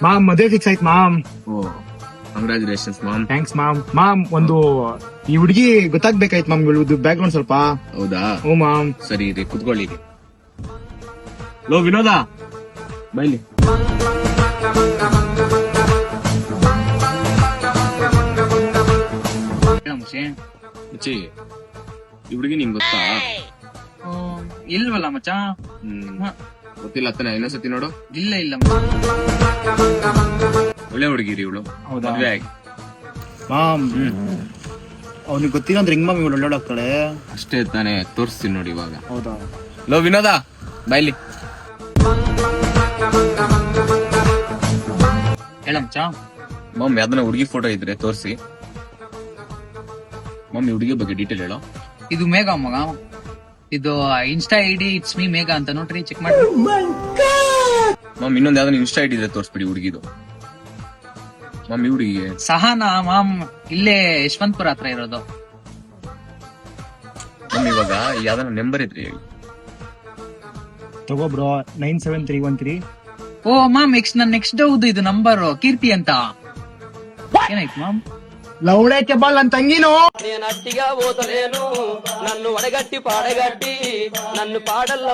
Ma'am ಮದುವೆ fix ಆಯ್ತು mom. Oh congratulations mom. Thanks mom. Mom ಒಂದು ಈ ಹುಡುಗಿ ಗೊತ್ತಾಗ್ಬೇಕಾಯ್ತು ಮಾಮ್, ಇವಳದು ಬ್ಯಾಕ್ ಗ್ರೌಂಡ್ ಸ್ವಲ್ಪ. ಹೌದಾ ಹ್ಞೂ ಮಾಮ್. ಸರಿ ರೀ ಕುತ್ಕೊಳ್ಳಿ. ಲೋ ವಿನೋದ ಬೈಲಿ. ಮುಚ್ಚಿ ಈ ಹುಡುಗಿ ನಿಂಗ್ ಗೊತ್ತಾ? ಇಲ್ವಲ್ಲ ಮಚ್ಚ. ಗೊತ್ತಿಲ್ಲ ತಾನೆ, ಇನ್ನೊಂದ್ಸತಿ ನೋಡು. ಇಲ್ಲ ಇಲ್ಲ ಒಳ್ಳೆ ಹುಡುಗಿರಿ ಇವಳು. ಹೌದಾ? ಮದ್ವೆ ಆಗಿ ಮಾಮ್ ಅವ್ನಿಗೆ ಗೊತ್ತಿಲ್ಲ ಅಂದ್ರೆ ಹಿಂಗ್ ಮಾಮ್ ಇವಳು ಒಳ್ಳೊಳಾಗ್ತಾಳೆ. ಅಷ್ಟೇ ತಾನೆ, ತೋರಿಸ್ತೀನಿ ನೋಡಿ ಇವಾಗ. ಹೌದಾ? ಲೋ ವಿನೋದ ಬೈಲಿ. ಹೇಳ ಮಚ್ಚ. ಮಮ್ ಯಾವ್ದನ್ನ ಹುಡುಗಿ ಫೋಟೋ ಇದ್ರೆ ತೋರಿಸಿ. ಮಮ್ ಈ ಹುಡುಗಿ ಬಗ್ಗೆ ಡೀಟೇಲ್ ಹೇಳೋ. ಇದು ಮೇಘ ಮಗ. ಇದು ಇನ್ಸ್ಟಾ ಐಡಿ ಇಟ್ಸ್ ಮೀ ಮೇಘ ಅಂತ ನೋಡ್ರಿ, ಚೆಕ್ ಮಾಡಿ. ಮಮ್ ಇನ್ನೊಂದ್ ಯಾವ್ದನ್ನ ಇನ್ಸ್ಟಾ ಐಡಿ ಇದ್ರೆ ತೋರಿಸ್ಬಿಡಿ ಹುಡುಗಿದು. ಮಮ್ ಈ ಹುಡುಗಿಗೆ ಸಹನಾ ಮಾಮ್, ಇಲ್ಲೇ ಯಶವಂತಪುರ ಹತ್ರ ಇರೋದು. ಮಮ್ ಇವಾಗ ಯಾವ್ದನ್ನ ನಂಬರ್ ಇದ್ರಿ ಹೇಳಿ. ತಗೋ ಬ್ರೋ, 97313. ಓ ಮಾಮ್, ನೆಕ್ಸ್ಟ್ ಹೌದು ಇದು ನಂಬರ್, ಕೀರ್ತಿ ಅಂತ. ಏನಾಯ್ತು ಮಾಮ್? ಲೌಡಕ್ಕೆ ಬಲ್ ನನ್ ತಂಗಿನು. నేను అట్టిగా పోతలేను, నన్ను వడగట్టి పాడగట్టి నన్ను పాడల్ల